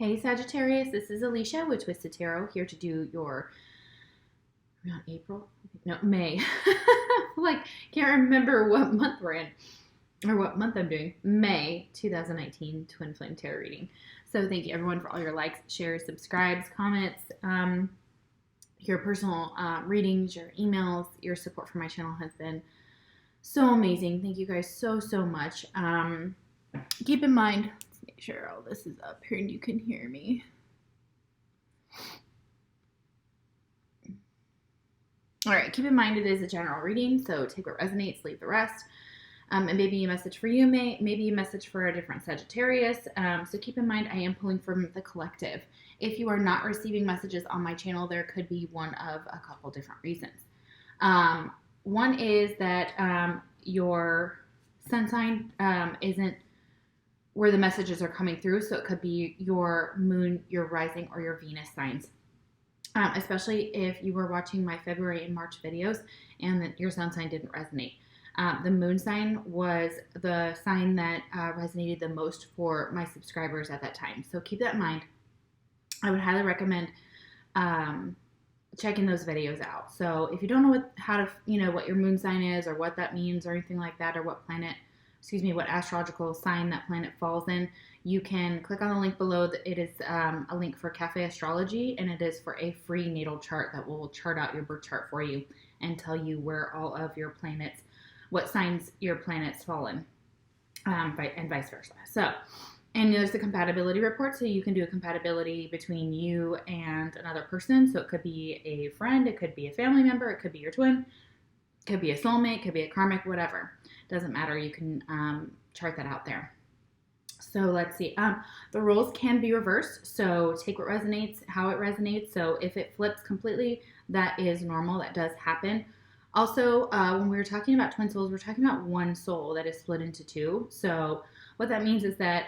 Hey Sagittarius, this is Alicia with Twisted Tarot here to do your, not April? No, May. Like, can't remember what month we're in or what month I'm doing. May 2019 Twin Flame Tarot reading. So thank you everyone for all your likes, shares, subscribes, comments, your personal readings, your emails, your support for my channel has been so amazing. Thank you guys so much. Keep in mind, let's make sure all this is up here and you can hear me. All right, keep in mind it is a general reading, so take what resonates, leave the rest. And maybe a message for you, maybe a message for a different Sagittarius. So keep in mind I am pulling from the collective. If you are not receiving messages on my channel, there could be one of a couple different reasons. One is that your sun sign isn't where the messages are coming through, so it could be your moon, your rising, or your Venus signs. Especially if you were watching my February and March videos and that your sun sign didn't resonate. The moon sign was the sign that resonated the most for my subscribers at that time. So keep that in mind. I would highly recommend checking those videos out. So if you don't know what your moon sign is or what that means or anything like that, or what astrological sign that planet falls in, you can click on the link below. It is a link for Cafe Astrology, and it is for a free natal chart that will chart out your birth chart for you and tell you where all of your planets, what signs your planets fall in, and vice versa. So, and there's the compatibility report, so you can do a compatibility between you and another person. So it could be a friend, it could be a family member, it could be your twin, it could be a soulmate, it could be a karmic, whatever. Doesn't matter. You can chart that out there. So let's see. The roles can be reversed. So take what resonates, how it resonates. So if it flips completely, that is normal. That does happen. Also, when we were talking about twin souls, we're talking about one soul that is split into two. So what that means is that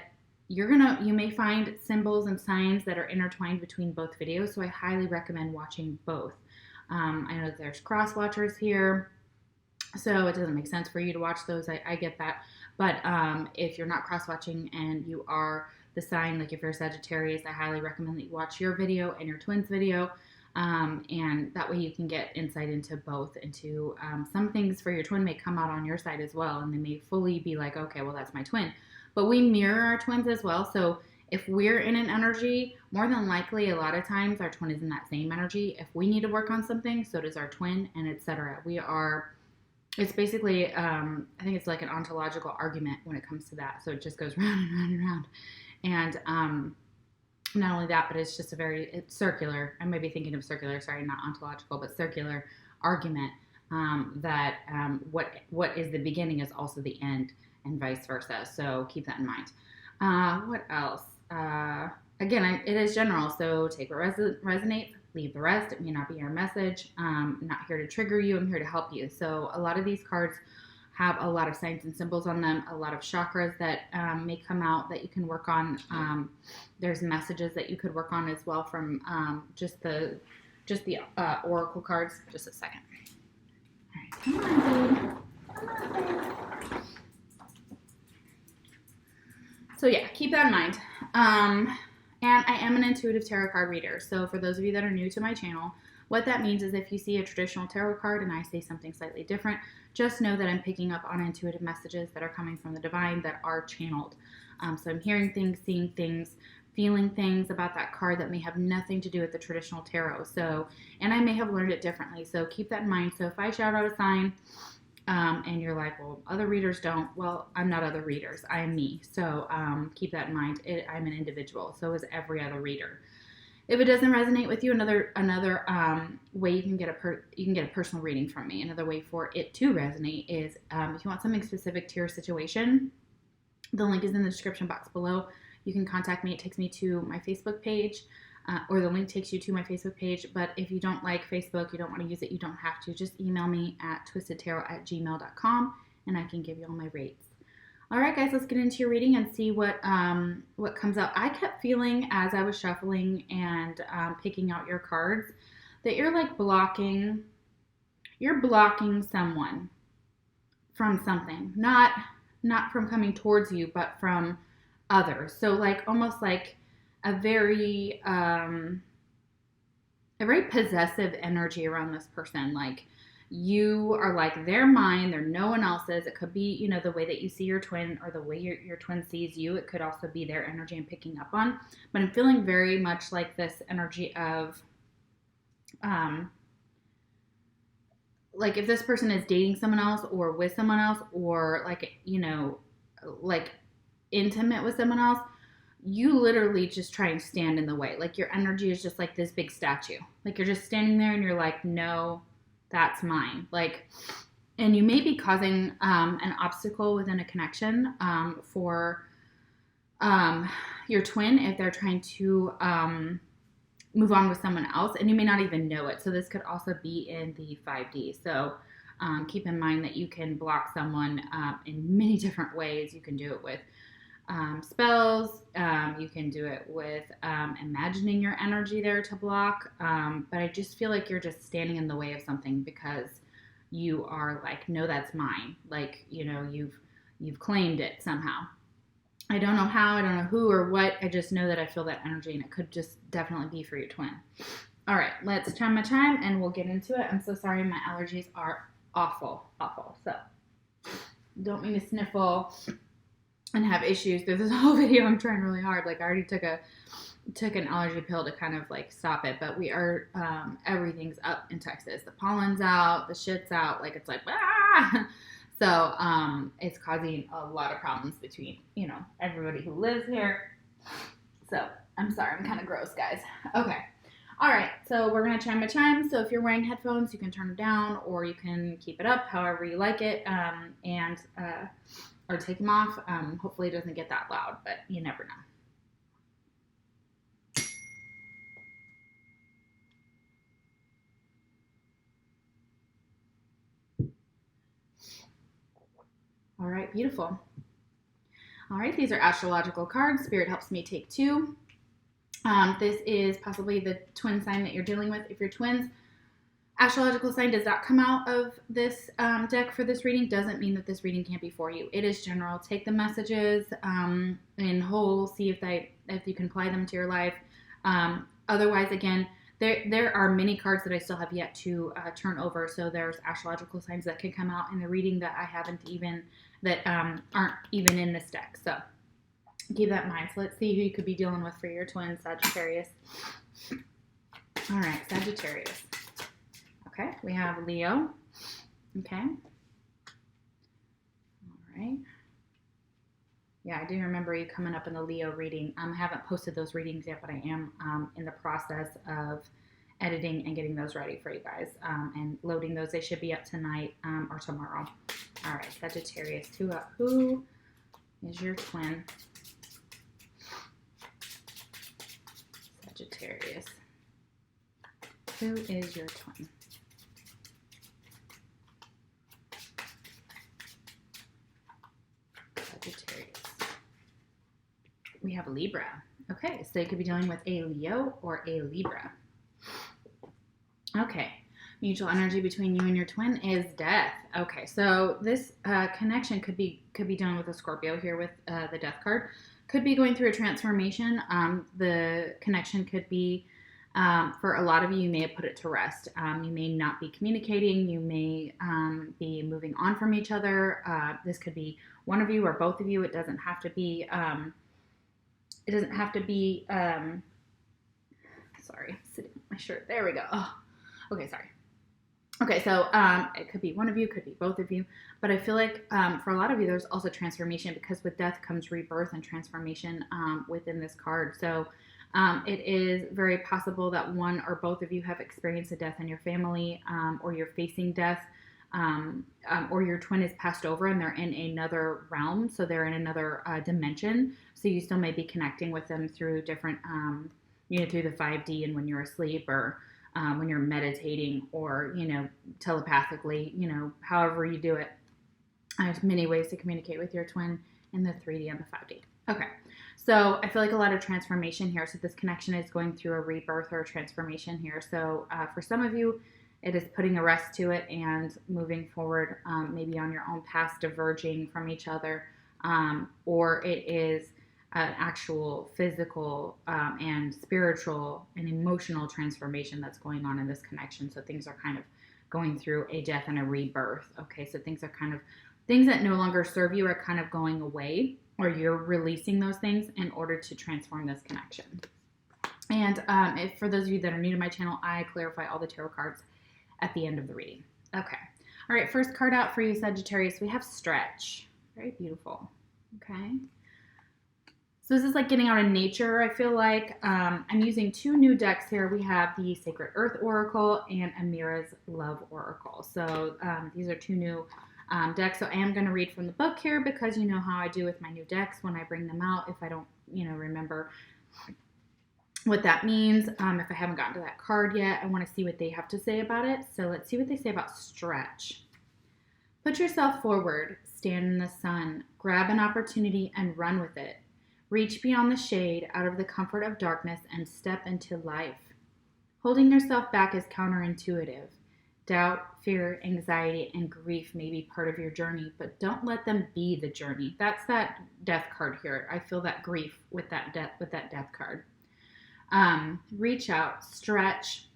you may find symbols and signs that are intertwined between both videos. So I highly recommend watching both. I know that there's cross watchers here, so it doesn't make sense for you to watch those. I get that. But if you're not cross-watching and you are the sign, like if you're a Sagittarius, I highly recommend that you watch your video and your twins video. And that way you can get insight into both. Some things for your twin may come out on your side as well, and they may fully be like, okay, well, that's my twin. But we mirror our twins as well. So if we're in an energy, more than likely, a lot of times our twin is in that same energy. If we need to work on something, so does our twin, and etc. It's basically, I think it's like an ontological argument when it comes to that. So it just goes round and round and round. And not only that, but it's just it's circular. I may be thinking of circular, sorry, not ontological, but circular argument that what is the beginning is also the end, and vice versa. So keep that in mind. What else? Again, it is general, so take what resonates, leave the rest. It may not be your message. I'm not here to trigger you. I'm here to help you. So a lot of these cards have a lot of signs and symbols on them, a lot of chakras that may come out that you can work on. There's messages that you could work on as well from just the oracle cards. Just a second. All right, come on, babe. Come on, babe. So yeah, keep that in mind. And I am an intuitive tarot card reader. So for those of you that are new to my channel, what that means is if you see a traditional tarot card and I say something slightly different, just know that I'm picking up on intuitive messages that are coming from the divine that are channeled. So I'm hearing things, seeing things, feeling things about that card that may have nothing to do with the traditional tarot. So, and I may have learned it differently. So keep that in mind. So if I shout out a sign, and you're like, well, other readers don't. Well, I'm not other readers. I am me. So keep that in mind. I'm an individual. So is every other reader. If it doesn't resonate with you, another way you can get a personal reading from me. Another way for it to resonate is if you want something specific to your situation, the link is in the description box below. You can contact me. It takes me to my Facebook page. Or the link takes you to my Facebook page. But if you don't like Facebook, you don't want to use it, you don't have to. Just email me at twistedtarot@gmail.com and I can give you all my rates. All right, guys, let's get into your reading and see what comes out. I kept feeling as I was shuffling and picking out your cards that you're like blocking someone from something. Not from coming towards you, but from others. So like almost like a very possessive energy around this person. Like, you are like, they're mine, they're no one else's. It could be, the way that you see your twin or the way your twin sees you. It could also be their energy I'm picking up on. But I'm feeling very much like this energy of, like, if this person is dating someone else or with someone else, or like, like intimate with someone else, you literally just try and stand in the way. Like, your energy is just like this big statue. Like, you're just standing there and you're like, no, that's mine. Like, and you may be causing an obstacle within a connection for your twin if they're trying to move on with someone else, and you may not even know it. So this could also be in the 5D. So keep in mind that you can block someone in many different ways. You can do it with spells. You can do it with imagining your energy there to block. But I just feel like you're just standing in the way of something because you are like, no, that's mine. Like, you've claimed it somehow. I don't know how, I don't know who or what. I just know that I feel that energy, and it could just definitely be for your twin. All right, let's chime my chime and we'll get into it. I'm so sorry, my allergies are awful. So don't mean to sniffle and have issues through this whole video. I'm trying really hard. Like, I already took an allergy pill to kind of like stop it, but we are everything's up in Texas. The pollen's out, the shit's out. Like, it's like, ah! So it's causing a lot of problems between, everybody who lives here. So I'm sorry, I'm kind of gross, guys. Okay. All right. So we're going to chime my chime. So if you're wearing headphones, you can turn it down or you can keep it up however you like it, or take them off. Hopefully it doesn't get that loud, but you never know. All right, beautiful. All right, these are astrological cards. Spirit helps me take 2. This is possibly the twin sign that you're dealing with. If you're twins, astrological sign does not come out of this deck for this reading. Doesn't mean that this reading can't be for you. It is general. Take the messages in whole. See if you can apply them to your life. Otherwise, again, there are many cards that I still have yet to turn over. So there's astrological signs that can come out in the reading that I haven't even, that aren't even in this deck. So keep that in mind. So let's see who you could be dealing with for your twin, Sagittarius. All right, Sagittarius. Okay, we have Leo. Okay. All right. Yeah, I do remember you coming up in the Leo reading. I haven't posted those readings yet, but I am in the process of editing and getting those ready for you guys and loading those. They should be up tonight or tomorrow. All right, Sagittarius. Who is your twin? Sagittarius. Who is your twin? Sagittarius. We have Libra. Okay, so you could be dealing with a Leo or a Libra. Okay, mutual energy between you and your twin is death. Okay, so this connection could be dealing with a Scorpio here with the death card. Could be going through a transformation. The connection could be, for a lot of you may have put it to rest. You may not be communicating. You may be moving on from each other. This could be one of you or both of you. It doesn't have to be. Sorry, sitting on my shirt. There we go. Oh, okay, sorry. Okay, so it could be one of you, could be both of you, but I feel like for a lot of you, there's also transformation, because with death comes rebirth and transformation within this card. So it is very possible that one or both of you have experienced a death in your family, or you're facing death, or your twin is passed over and they're in another realm, so they're in another dimension. So you still may be connecting with them through different, through the 5D and when you're asleep, or when you're meditating, or, telepathically, however you do it. There's many ways to communicate with your twin in the 3D and the 5D. Okay, so I feel like a lot of transformation here. So this connection is going through a rebirth or a transformation here. So for some of you, it is putting a rest to it and moving forward, maybe on your own path, diverging from each other, or it is an actual physical and spiritual and emotional transformation that's going on in this connection. So things are kind of going through a death and a rebirth. Okay, so things that no longer serve you are kind of going away, or you're releasing those things in order to transform this connection. And for those of you that are new to my channel, I clarify all the tarot cards at the end of the reading. Okay. All right, first card out for you, Sagittarius, we have stretch. Very beautiful. Okay. So this is like getting out in nature, I feel like. I'm using 2 new decks here. We have the Sacred Earth Oracle and Amira's Love Oracle. So these are 2 new decks. So I am going to read from the book here, because you know how I do with my new decks when I bring them out. If I don't, remember what that means, if I haven't gotten to that card yet, I want to see what they have to say about it. So let's see what they say about stretch. Put yourself forward, stand in the sun, grab an opportunity and run with it. Reach beyond the shade, out of the comfort of darkness, and step into life. Holding yourself back is counterintuitive. Doubt, fear, anxiety, and grief may be part of your journey, but don't let them be the journey. That's that death card here. I feel that grief with that death card. Reach out, stretch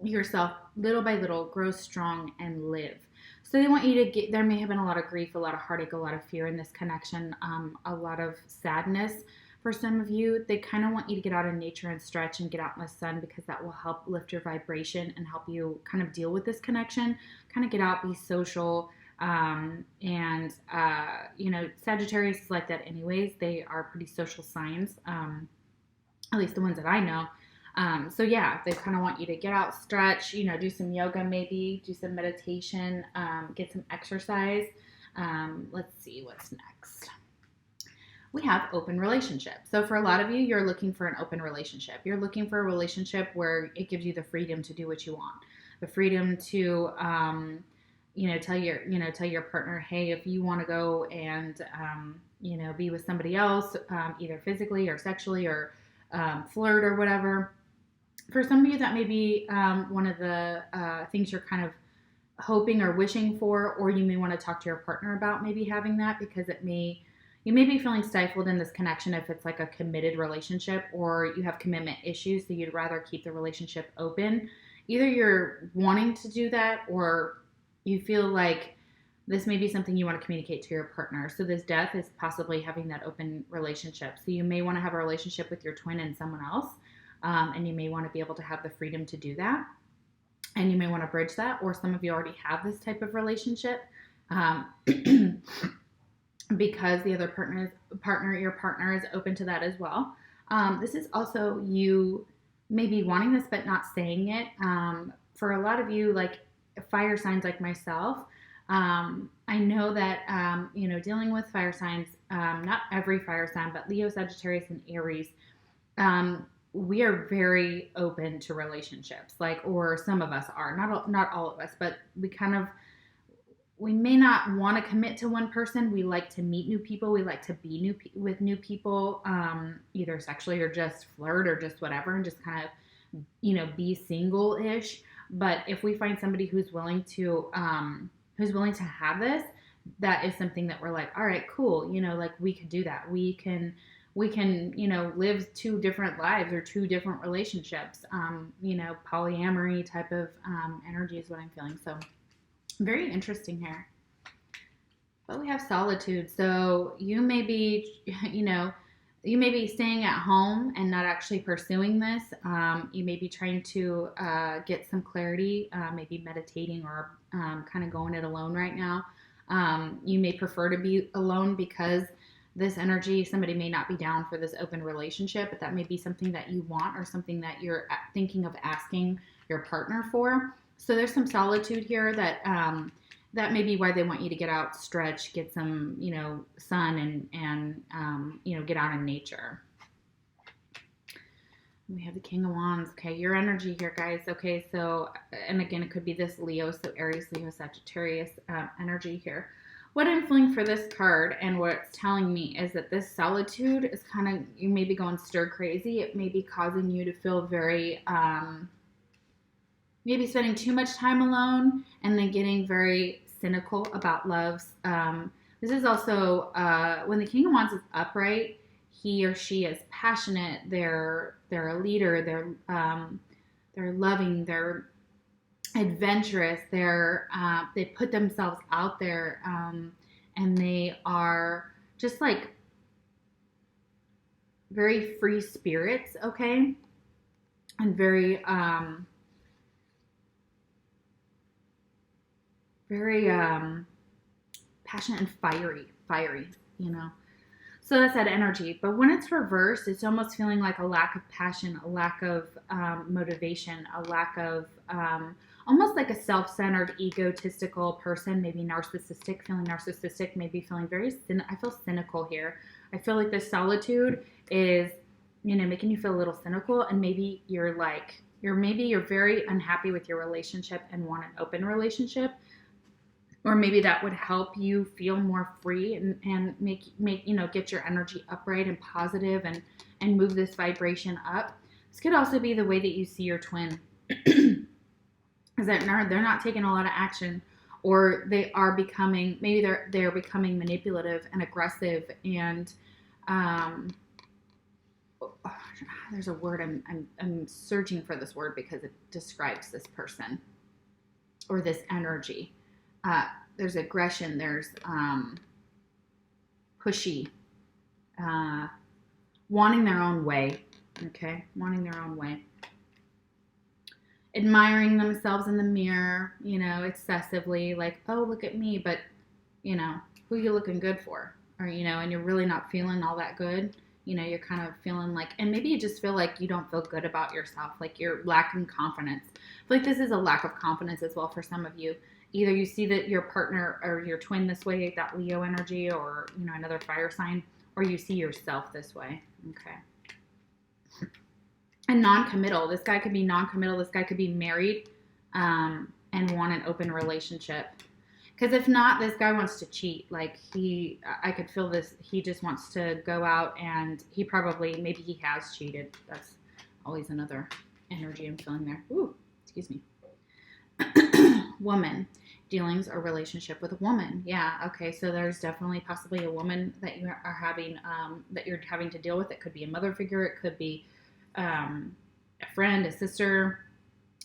yourself little by little, grow strong, and live. So they want you to there may have been a lot of grief, a lot of heartache, a lot of fear in this connection, a lot of sadness for some of you. They kind of want you to get out in nature and stretch and get out in the sun, because that will help lift your vibration and help you kind of deal with this connection. Kind of get out, be social, Sagittarius is like that anyways. They are pretty social signs, at least the ones that I know. So yeah, they kind of want you to get out, stretch, do some yoga, maybe do some meditation, get some exercise. Let's see what's next. We have open relationship. So for a lot of you, you're looking for an open relationship. You're looking for a relationship where it gives you the freedom to do what you want, the freedom to, tell your partner, hey, if you want to go and, be with somebody else, either physically or sexually or flirt or whatever. For some of you, that may be one of the things you're kind of hoping or wishing for, or you may want to talk to your partner about maybe having that, because you may be feeling stifled in this connection if it's like a committed relationship, or you have commitment issues, so you'd rather keep the relationship open. Either you're wanting to do that, or you feel like this may be something you want to communicate to your partner. So this death is possibly having that open relationship. So you may want to have a relationship with your twin and someone else. And you may want to be able to have the freedom to do that. And you may want to bridge that, or some of you already have this type of relationship because the other your partner is open to that as well. This is also you maybe wanting this but not saying it. For a lot of you, like fire signs like myself, I know that, dealing with fire signs, not every fire sign, but Leo, Sagittarius, and Aries, we are very open to relationships, or some of us are, not all of us, but we may not want to commit to one person. We like to meet new people. We like to be with new people, either sexually or just flirt or just whatever, and just kind of, be single-ish. But if we find somebody who's willing to have this, that is something that we're like, all right, cool. We could do that. We can, live 2 different lives or 2 different relationships. Polyamory type of energy is what I'm feeling. So very interesting here. But we have solitude. So you may be, you may be staying at home and not actually pursuing this. You may be trying to get some clarity, maybe meditating or kind of going it alone right now. You may prefer to be alone because this energy, somebody may not be down for this open relationship, but that may be something that you want or something that you're thinking of asking your partner for. So there's some solitude here that that may be why they want you to get out, stretch, get some, sun and get out in nature. We have the King of Wands. Okay, your energy here, guys. Okay, so, and again, it could be this Leo, so Aries, Leo, Sagittarius energy here. What I'm feeling for this card and what it's telling me is that this solitude is kind of, you may be going stir crazy. It may be causing you to feel very, maybe spending too much time alone and then getting very cynical about love. This is also, when the King of Wands is upright, he or she is passionate, they're a leader, they're loving, they're adventurous, they put themselves out there, and they are just like very free spirits, okay, and very very passionate and fiery, you know. So that's that energy. But when it's reversed, it's almost feeling like a lack of passion, a lack of motivation, a lack of almost like a self-centered, egotistical person, maybe narcissistic, feeling narcissistic, maybe feeling I feel cynical here. I feel like the solitude is, making you feel a little cynical, and maybe you're very unhappy with your relationship and want an open relationship. Or maybe that would help you feel more free and make get your energy upright and positive and move this vibration up. This could also be the way that you see your twin. Is that they're not taking a lot of action, or they are becoming, maybe they're becoming manipulative and aggressive, and there's a word I'm searching for, this word because it describes this person or this energy. There's aggression, there's pushy, wanting their own way, okay? Wanting their own way. Admiring themselves in the mirror, excessively, like, oh, look at me, but, who are you looking good for? Or, and you're really not feeling all that good. You're kind of feeling like, and maybe you just feel like you don't feel good about yourself, like you're lacking confidence. I feel like this is a lack of confidence as well for some of you. Either you see that your partner or your twin this way, that Leo energy, or, another fire sign, or you see yourself this way, okay? And non-committal. This guy could be non-committal. This guy could be married and want an open relationship. Because if not, this guy wants to cheat. Like I could feel this. He just wants to go out, and maybe he has cheated. That's always another energy I'm feeling there. Ooh, excuse me. Woman. Dealings or relationship with a woman. Yeah, okay, so there's definitely possibly a woman that you are having, that you're having to deal with. It could be a mother figure. It could be a friend, a sister.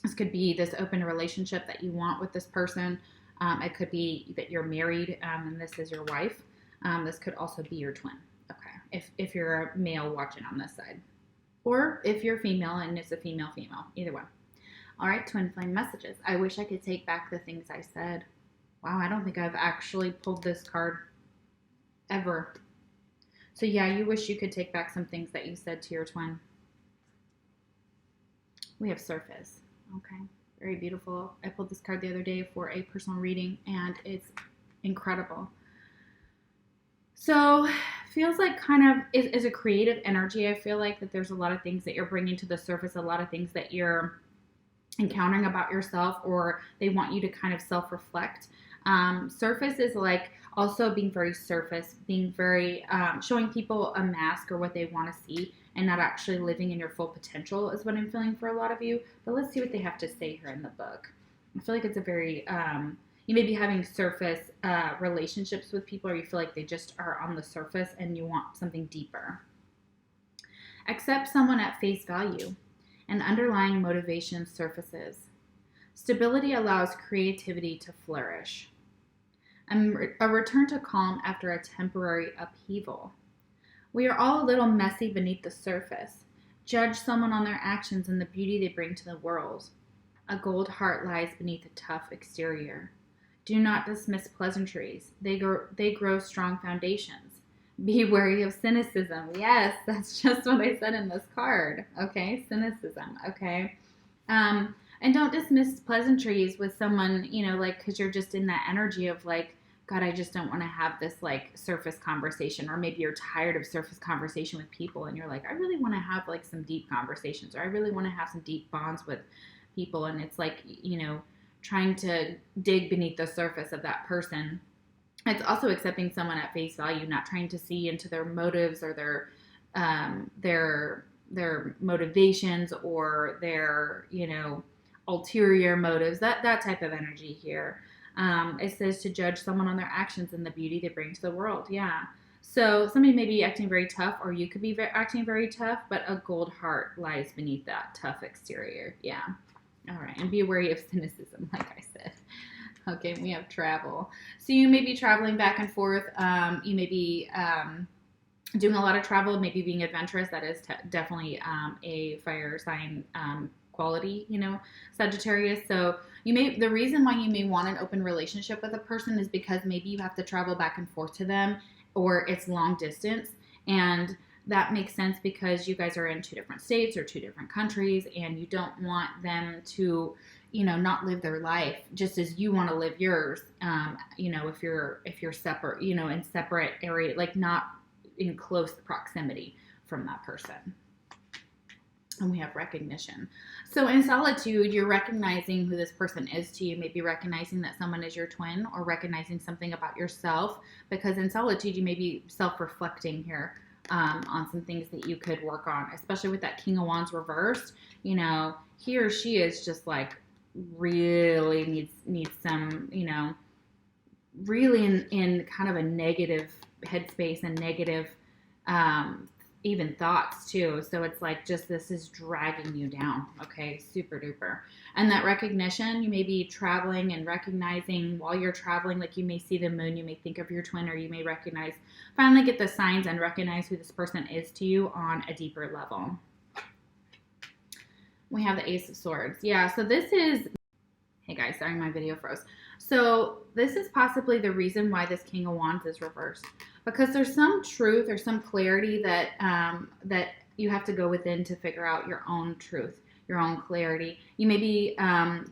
This could be this open relationship that you want with this person. It could be that you're married, and this is your wife. This could also be your twin, okay, if you're a male watching on this side. Or if you're female and it's a female, either one. All right, twin flame messages. I wish I could take back the things I said. Wow, I don't think I've actually pulled this card ever. So yeah, you wish you could take back some things that you said to your twin. We have surface. Okay, very beautiful. I pulled this card the other day for a personal reading, and it's incredible. So feels like kind of is a creative energy. I feel like that there's a lot of things that you're bringing to the surface, a lot of things that you're encountering about yourself, or they want you to kind of self-reflect. Surface is like also being very surface, being very showing people a mask or what they want to see, and not actually living in your full potential is what I'm feeling for a lot of you. But let's see what they have to say here in the book. I feel like it's a very you may be having surface relationships with people, or you feel like they just are on the surface and you want something deeper. Accept someone at face value. And underlying motivation surfaces. Stability allows creativity to flourish. A return to calm after a temporary upheaval. We are all a little messy beneath the surface. Judge someone on their actions and the beauty they bring to the world. A gold heart lies beneath a tough exterior. Do not dismiss pleasantries. They grow strong foundations. Be wary of cynicism. Yes, that's just what I said in this card. Okay, cynicism. Okay. And don't dismiss pleasantries with someone, like, because you're just in that energy of like, God, I just don't want to have this like surface conversation. Or maybe you're tired of surface conversation with people and you're like, I really want to have like some deep conversations, or I really want to have some deep bonds with people. And it's like, trying to dig beneath the surface of that person. It's also accepting someone at face value, not trying to see into their motives or their motivations or their, ulterior motives, that type of energy here. It says to judge someone on their actions and the beauty they bring to the world. Yeah. So somebody may be acting very tough, or you could be acting very tough, but a gold heart lies beneath that tough exterior. Yeah. All right. And be wary of cynicism, like I said. Okay, we have travel. So you may be traveling back and forth. You may be doing a lot of travel, maybe being adventurous. That is definitely a fire sign quality, Sagittarius. So the reason why you may want an open relationship with a person is because maybe you have to travel back and forth to them, or it's long distance. And that makes sense because you guys are in 2 different states or 2 different countries, and you don't want them to, not live their life just as you want to live yours. If you're separate, in separate area, like not in close proximity from that person. And we have recognition. So in solitude, you're recognizing who this person is to you. Maybe recognizing that someone is your twin, or recognizing something about yourself, because in solitude, you may be self-reflecting here on some things that you could work on, especially with that King of Wands reversed. He or she is just like really needs some, really in kind of a negative headspace and negative even thoughts too. So it's like just this is dragging you down. Okay, super duper. And that recognition, you may be traveling and recognizing while you're traveling, like you may see the moon, you may think of your twin, or you may finally get the signs and recognize who this person is to you on a deeper level. We have the Ace of Swords. Yeah, so this is, hey guys, sorry my video froze. So this is possibly the reason why this King of Wands is reversed, because there's some truth or some clarity that that you have to go within to figure out your own truth, your own clarity. You may be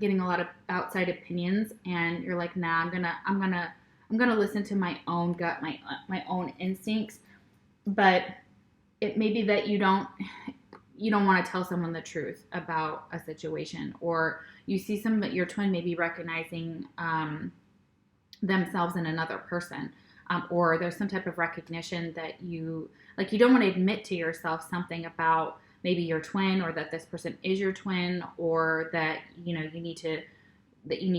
getting a lot of outside opinions, and you're like, nah, I'm gonna listen to my own gut, my own instincts. But it may be that you don't want to tell someone the truth about a situation, or you see your twin may be recognizing themselves in another person, or there's some type of recognition that you don't want to admit to yourself something about maybe your twin, or that this person is your twin, or that you need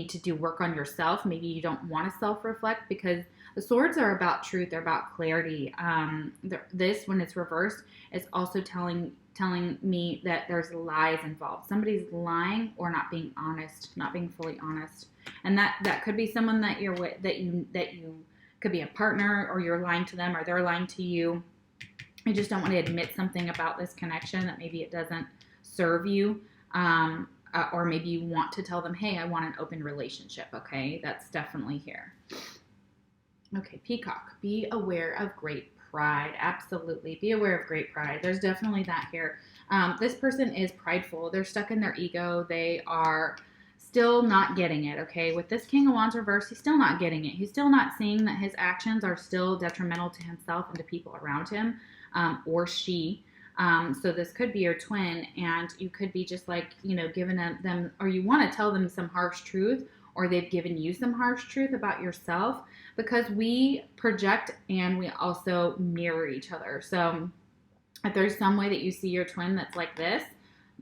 to do work on yourself. Maybe you don't want to self-reflect, because the swords are about truth, they're about clarity. This, when it's reversed, is also telling me that there's lies involved. Somebody's lying or not being honest, not being fully honest. And that could be someone that you're with, that you could be a partner, or you're lying to them, or they're lying to you. You just don't want to admit something about this connection that maybe it doesn't serve you. Or maybe you want to tell them, hey, I want an open relationship. Okay, that's definitely here. Okay, Peacock. Be aware of great pride. Absolutely. Be aware of great pride. There's definitely that here. This person is prideful. They're stuck in their ego. They are still not getting it, okay? With this King of Wands reverse, he's still not getting it. He's still not seeing that his actions are still detrimental to himself and to people around him, or she. So this could be your twin, and you could be just like, giving them, or you want to tell them some harsh truth, or they've given you some harsh truth about yourself, because we project and we also mirror each other. So if there's some way that you see your twin that's like this,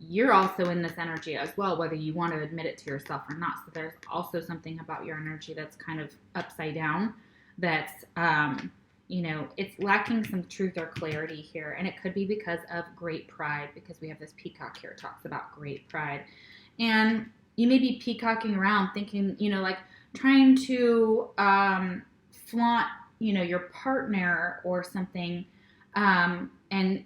you're also in this energy as well, whether you want to admit it to yourself or not. So there's also something about your energy that's kind of upside down, that's it's lacking some truth or clarity here. And it could be because of great pride, because we have this peacock here. It talks about great pride. And you may be peacocking around thinking, like trying to flaunt, your partner or something, and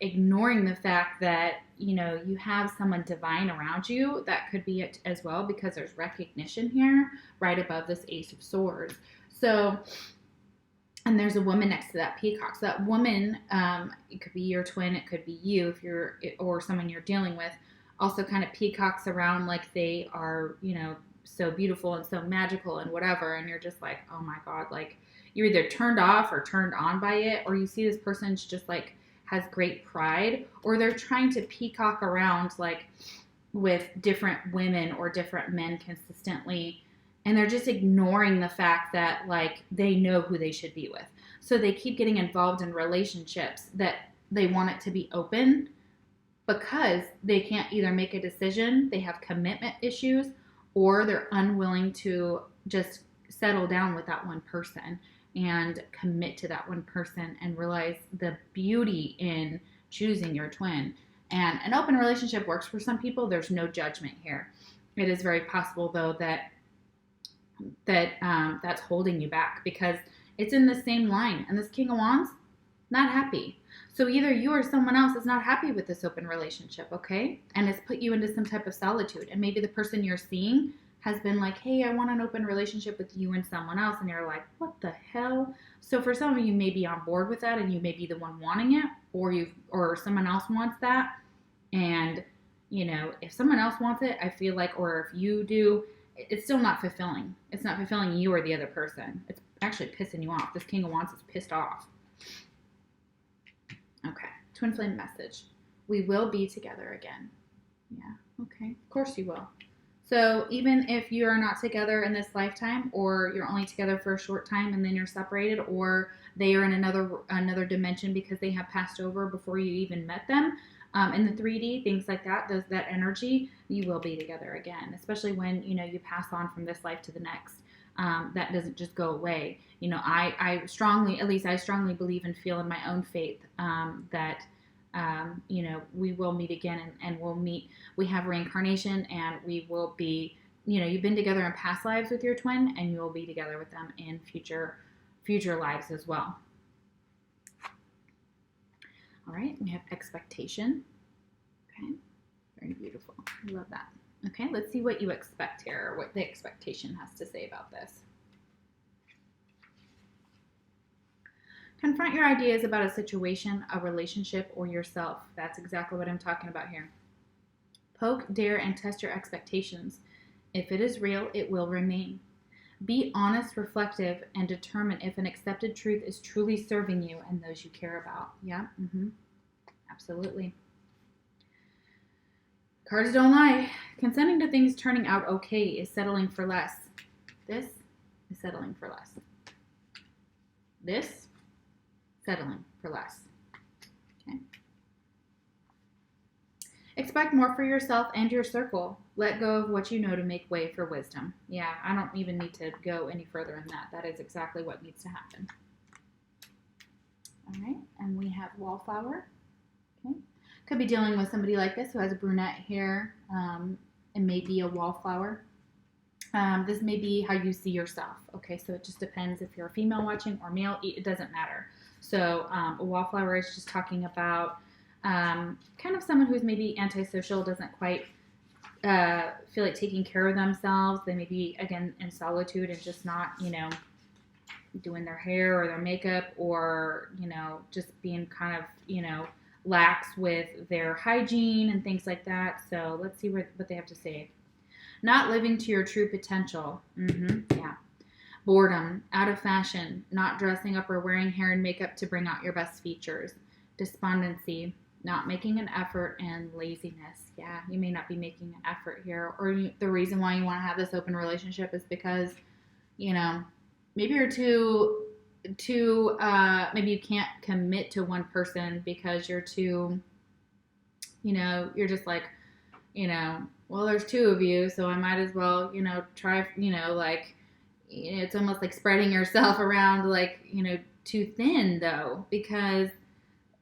ignoring the fact that, you have someone divine around you. That could be it as well, because there's recognition here right above this Ace of Swords. So, and there's a woman next to that peacock. So that woman, it could be your twin, it could be you, or someone you're dealing with, also kind of peacocks around like they are, so beautiful and so magical and whatever. And you're just like, oh my God, like you're either turned off or turned on by it, or you see this person's just like has great pride, or they're trying to peacock around like with different women or different men consistently. And they're just ignoring the fact that like they know who they should be with. So they keep getting involved in relationships that they want it to be open, because they can't either make a decision, they have commitment issues, or they're unwilling to just settle down with that one person. and commit to that one person and realize the beauty in choosing your twin. And an open relationship works for some people. There's no judgment here. It is very possible, though, that's holding you back because it's in the same line. And this King of Wands, not happy. So either you or someone else is not happy with this open relationship, okay? And it's put you into some type of solitude. And maybe the person you're seeing has been like, hey, I want an open relationship with you and someone else. And you're like, what the hell? So for some of you may be on board with that and you may be the one wanting it, or someone else wants that. And, you know, if someone else wants it, I feel like, or if you do, it's still not fulfilling. It's not fulfilling you or the other person. It's actually pissing you off. This King of Wands is pissed off. Okay, twin flame message. We will be together again. Yeah, okay, of course you will. So even if you are not together in this lifetime, or you're only together for a short time and then you're separated, or they are in another dimension because they have passed over before you even met them, in the 3D, things like that, that energy, you will be together again, especially when, you know, you pass on from this life to the next. That doesn't just go away. You know, I strongly believe and feel in my own faith that, you know, we will meet again and we have reincarnation and we will be, you know, you've been together in past lives with your twin and you will be together with them in future lives as well. All right, we have expectation. Okay, very beautiful. I love that. Okay, let's see what you expect here, or what the expectation has to say about this. Confront your ideas about a situation, a relationship, or yourself. That's exactly what I'm talking about here. Poke, dare, and test your expectations. If it is real, it will remain. Be honest, reflective, and determine if an accepted truth is truly serving you and those you care about. Yeah, absolutely. Cards don't lie. Consenting to things turning out okay is settling for less. This is settling for less. This, settling for less. Okay. Expect more for yourself and your circle. Let go of what you know to make way for wisdom. Yeah, I don't even need to go any further in that. That is exactly what needs to happen. All right, and we have wallflower. Okay. Could be dealing with somebody like this who has brunette hair and maybe a wallflower. This may be how you see yourself. Okay, so it just depends if you're a female watching or male. It doesn't matter. So a wallflower is just talking about kind of someone who's maybe antisocial, doesn't quite feel like taking care of themselves. They may be, again, in solitude and just not, you know, doing their hair or their makeup, or, you know, just being kind of, you know, lax with their hygiene and things like that. So let's see what they have to say. Not living to your true potential. Yeah. Boredom, out of fashion, not dressing up or wearing hair and makeup to bring out your best features. Despondency, not making an effort, and laziness. Yeah, you may not be making an effort here. Or the reason why you want to have this open relationship is because, you know, maybe you're maybe you can't commit to one person because you're too, you know, you're just like, you know, well, there's two of you, so I might as well, you know, try, you know, like, it's almost like spreading yourself around, like, you know, too thin, though, because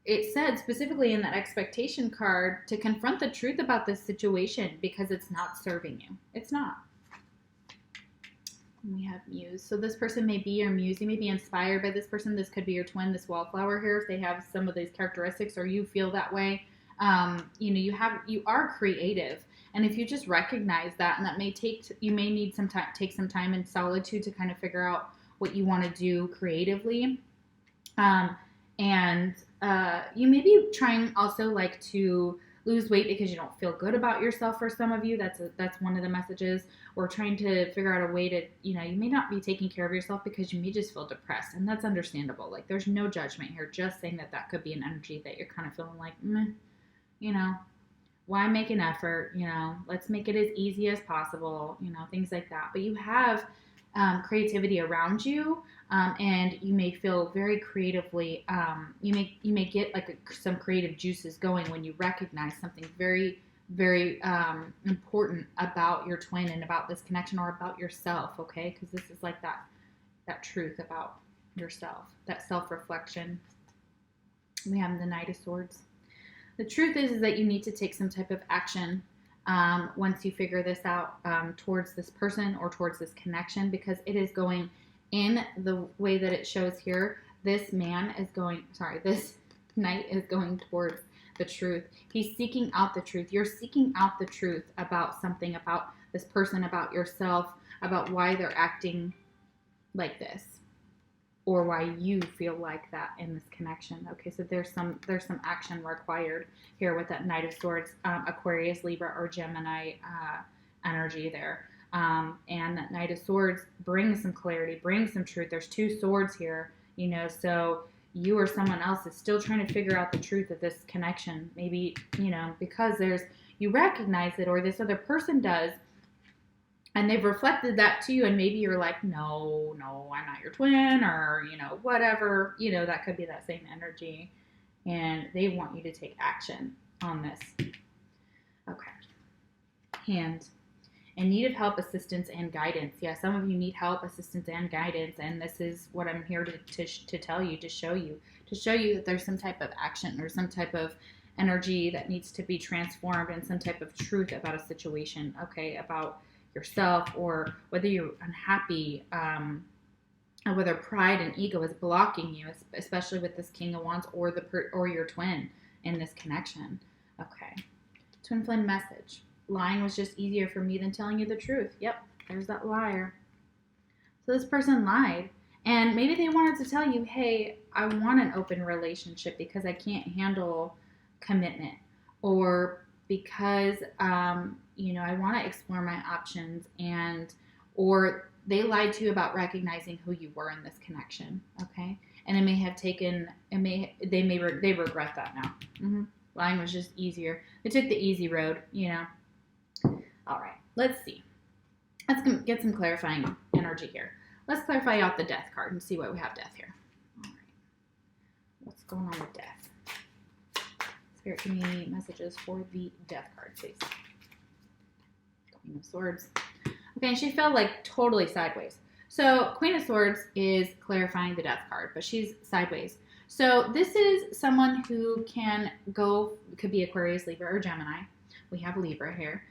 it said specifically in that expectation card to confront the truth about this situation because it's not serving you. It's not. And we have muse. So this person may be your muse. You may be inspired by this person. This could be your twin, this wallflower here, if they have some of these characteristics or you feel that way. You know, you are creative. And if you just recognize that, and that may you may need take some time in solitude to kind of figure out what you want to do creatively. And you may be trying also like to lose weight because you don't feel good about yourself. For some of you, that's one of the messages. Or trying to figure out a way to, you know, you may not be taking care of yourself because you may just feel depressed, and that's understandable. Like, there's no judgment here. Just saying that could be an energy that you're kind of feeling like, meh, you know, why make an effort? You know, let's make it as easy as possible. You know, things like that. But you have creativity around you, and you may feel very creatively. You may get like some creative juices going when you recognize something very, very important about your twin and about this connection, or about yourself. Okay, because this is like that truth about yourself, that self-reflection. We have the Knight of Swords. The truth is that you need to take some type of action once you figure this out towards this person or towards this connection, because it is going in the way that it shows here. This man is going, this knight is going towards the truth. He's seeking out the truth. You're seeking out the truth about something, about this person, about yourself, about why they're acting like this, or why you feel like that in this connection. Okay, so there's some action required here with that Knight of Swords, Aquarius, Libra, or Gemini energy there. And that Knight of Swords brings some clarity, brings some truth. There's two swords here, you know, so you or someone else is still trying to figure out the truth of this connection. Maybe, you know, because you recognize it, or this other person does, and they've reflected that to you, and maybe you're like, no, I'm not your twin, or, you know, whatever, you know, that could be that same energy, and they want you to take action on this. Okay. Hand. In need of help, assistance, and guidance. Yeah, some of you need help, assistance, and guidance, and this is what I'm here to tell you, to show you that there's some type of action or some type of energy that needs to be transformed, and some type of truth about a situation, okay, about yourself, or whether you're unhappy, or whether pride and ego is blocking you, especially with this King of Wands, or your twin in this connection. Okay, twin flame message. Lying was just easier for me than telling you the truth. Yep, there's that liar. So this person lied, and maybe they wanted to tell you, hey, I want an open relationship because I can't handle commitment, or because you know, I want to explore my options, or they lied to you about recognizing who you were in this connection. Okay, and it may have taken, they regret that now. Lying was just easier. They took the easy road, you know. All right, let's see. Let's get some clarifying energy here. Let's clarify out the Death card and see why we have Death here. All right, what's going on with Death? Spirit, give me messages for the Death card, please. Queen of Swords. Okay, and she fell like totally sideways. So Queen of Swords is clarifying the Death card, but she's sideways. So this is someone who could be Aquarius, Libra, or Gemini. We have Libra here.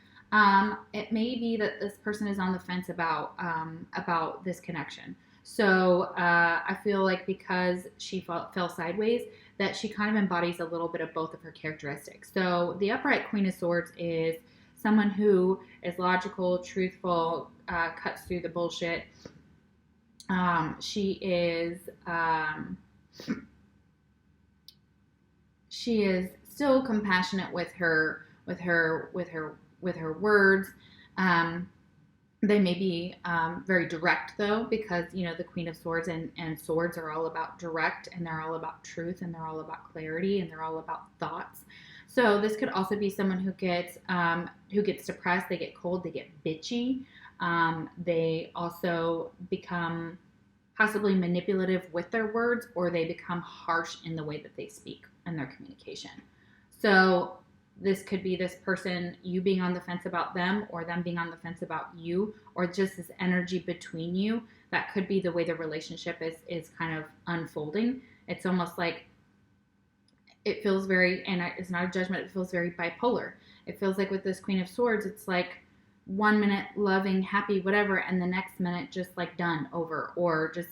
It may be that this person is on the fence about this connection. So I feel like because she fell sideways, that she kind of embodies a little bit of both of her characteristics. So the upright Queen of Swords is someone who is logical, truthful, cuts through the bullshit. She is still compassionate with her words. They may be very direct, though, because, you know, the Queen of Swords and Swords are all about direct, and they're all about truth, and they're all about clarity, and they're all about thoughts. So this could also be someone who gets depressed, they get cold, they get bitchy. They also become possibly manipulative with their words, or they become harsh in the way that they speak in their communication. So this could be this person, you being on the fence about them, or them being on the fence about you, or just this energy between you. That could be the way the relationship is kind of unfolding. It's almost like it feels very, and it's not a judgment, it feels very bipolar. It feels like with this Queen of Swords, it's like 1 minute loving, happy, whatever, and the next minute just like done, over, or just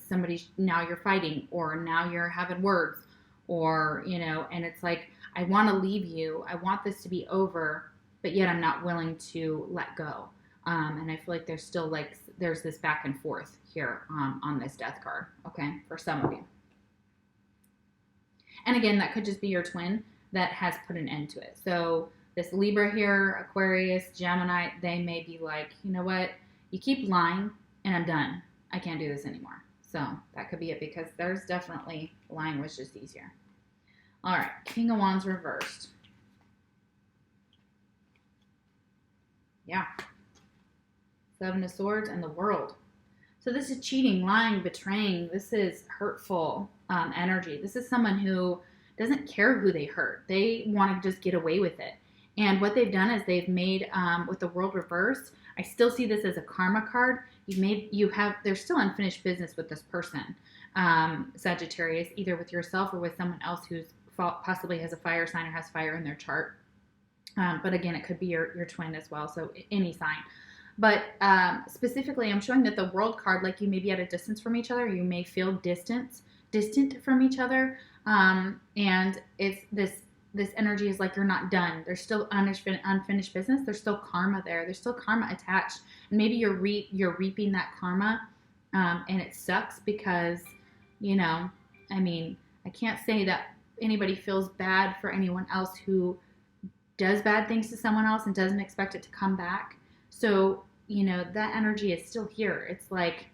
now you're fighting, or now you're having words, or, you know, and it's like, I want to leave you. I want this to be over, but yet I'm not willing to let go. And I feel like there's this back and forth here on this Death card, okay, for some of you. And again, that could just be your twin that has put an end to it. So this Libra here, Aquarius, Gemini, they may be like, you know what, you keep lying and I'm done. I can't do this anymore. So that could be it, because there's definitely, lying was just easier. All right, King of Wands reversed. Yeah. Seven of Swords and the World. So this is cheating, lying, betraying. This is hurtful energy. This is someone who doesn't care who they hurt. They want to just get away with it. And what they've done is they've made, with the World reversed, I still see this as a karma card. There's still unfinished business with this person. Sagittarius, either with yourself or with someone else who's possibly has a fire sign or has fire in their chart. But again, it could be your twin as well, so any sign. But specifically, I'm showing that the World card, like you may be at a distance from each other, you may feel distant from each other, and it's this energy is like you're not done. There's still unfinished business. There's still karma there. There's still karma attached, and maybe you're reaping that karma, and it sucks because, I mean, I can't say that anybody feels bad for anyone else who does bad things to someone else and doesn't expect it to come back. So, that energy is still here. It's like,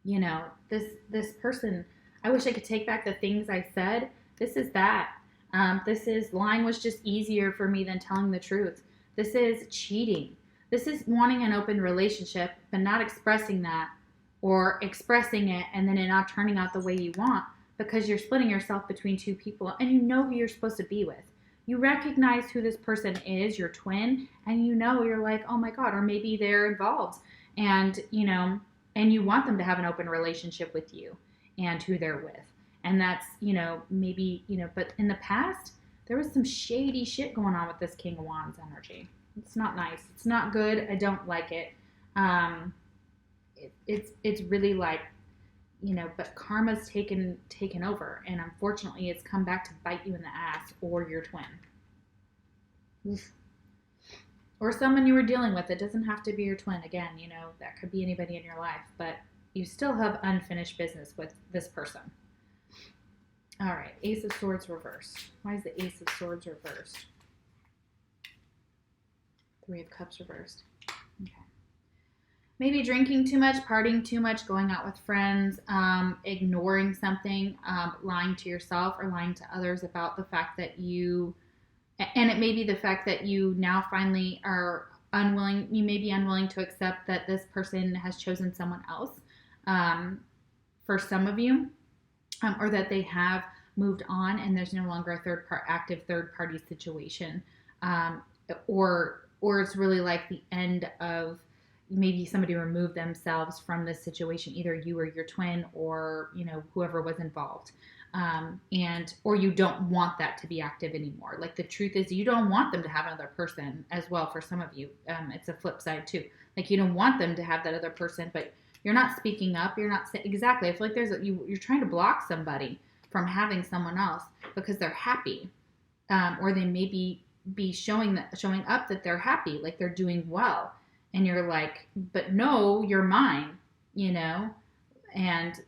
this person, I wish I could take back the things I said. This is that. This is lying was just easier for me than telling the truth. This is cheating. This is wanting an open relationship, but not expressing that, or expressing it and then it not turning out the way you want because you're splitting yourself between two people and you know who you're supposed to be with. You recognize who this person is, your twin, and you're like, oh my God, or maybe they're involved and, and you want them to have an open relationship with you and who they're with. And that's, maybe, but in the past, there was some shady shit going on with this King of Wands energy. It's not nice. It's not good. I don't like it. It's really like, but karma's taken over, and unfortunately it's come back to bite you in the ass or your twin. Oof. Or someone you were dealing with. It doesn't have to be your twin. Again, that could be anybody in your life, but you still have unfinished business with this person. All right, Ace of Swords reversed. Why is the Ace of Swords reversed? Three of Cups reversed. Okay. Maybe drinking too much, partying too much, going out with friends, ignoring something, lying to yourself or lying to others about the fact that and it may be the fact that you now finally are unwilling, you may be unwilling to accept that this person has chosen someone else for some of you, or that they have moved on and there's no longer a active third party situation, or it's really like the end of maybe somebody removed themselves from this situation, either you or your twin or, whoever was involved. Or you don't want that to be active anymore. Like the truth is you don't want them to have another person as well. For some of you, it's a flip side too. Like you don't want them to have that other person, but you're not speaking up. You're not exactly. I feel like you're trying to block somebody from having someone else because they're happy. Or they may be showing up that they're happy, like they're doing well. And you're like, but no, you're mine, and,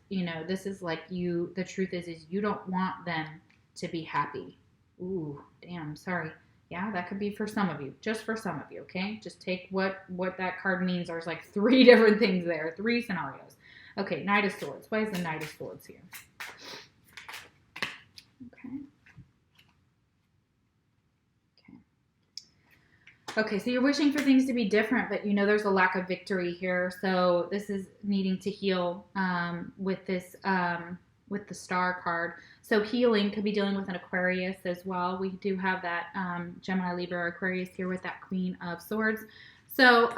this is like the truth is you don't want them to be happy. Ooh, damn, sorry. Yeah, that could be for some of you, just for some of you, okay? Just take what that card means. There's like 3 different things there, 3 scenarios. Okay, Knight of Swords. Why is the Knight of Swords here? Okay, so you're wishing for things to be different, but there's a lack of victory here. So this is needing to heal with this with the Star card. So healing could be dealing with an Aquarius as well. We do have that Gemini, Libra, Aquarius here with that Queen of Swords. So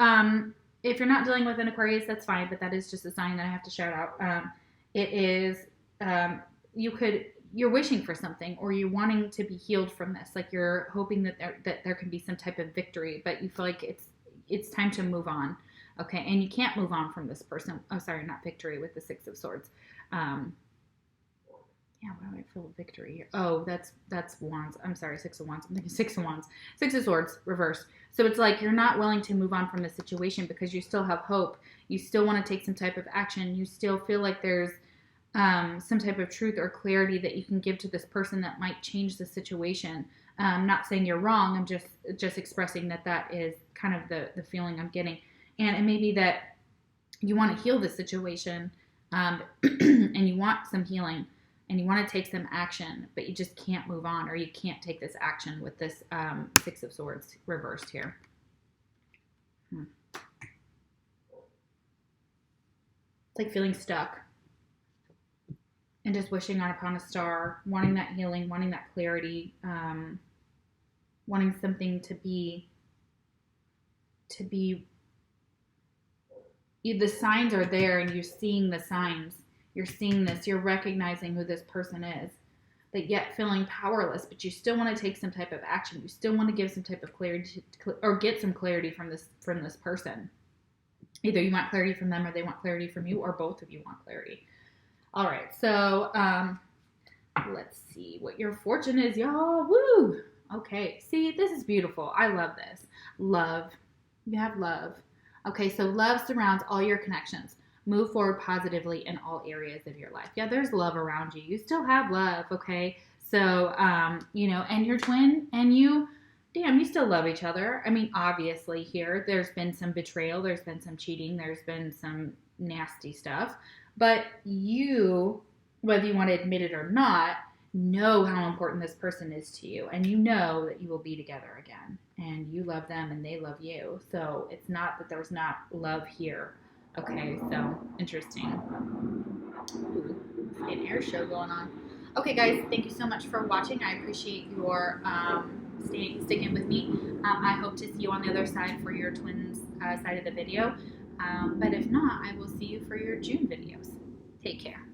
if you're not dealing with an Aquarius, that's fine, but that is just a sign that I have to shout out. It is you're wishing for something, or you're wanting to be healed from this. Like you're hoping that there can be some type of victory, but you feel like it's time to move on. Okay. And you can't move on from this person. Oh, sorry, not victory with the Six of Swords. Why do I feel victory here? Oh, that's Wands. I'm sorry, Six of Wands. I'm thinking Six of Wands. Six of Swords, reversed. So it's like you're not willing to move on from the situation because you still have hope. You still want to take some type of action. You still feel like there's some type of truth or clarity that you can give to this person that might change the situation. Not saying you're wrong. I'm just expressing that is kind of the feeling I'm getting. And it may be that you want to heal the situation, and you want some healing, and you want to take some action, but you just can't move on, or you can't take this action with this Six of Swords reversed here. It's like feeling stuck. And just wishing upon a star, wanting that healing, wanting that clarity, wanting something to be, the signs are there and you're seeing the signs You're seeing this, you're recognizing who this person is, but yet feeling powerless, but you still want to take some type of action. You still want to give some type of clarity or get some clarity from this person. Either you want clarity from them or they want clarity from you, or both of you want clarity. All right, so let's see what your fortune is, y'all. Woo! Okay, see, this is beautiful. I love this. Love. You have love. Okay, so love surrounds all your connections. Move forward positively in all areas of your life. Yeah, there's love around you. You still have love, okay? So, you know, and your twin and you, damn, you still love each other. I mean, obviously here, there's been some betrayal. There's been some cheating. There's been some nasty stuff. But you, whether you want to admit it or not, know how important this person is to you. And you know that you will be together again. And you love them and they love you. So it's not that there's not love here. Okay, so interesting. Ooh, an air show going on. Okay, guys, thank you so much for watching. I appreciate your sticking with me. I hope to see you on the other side for your twins side of the video. But if not, I will see you for your June videos. Take care.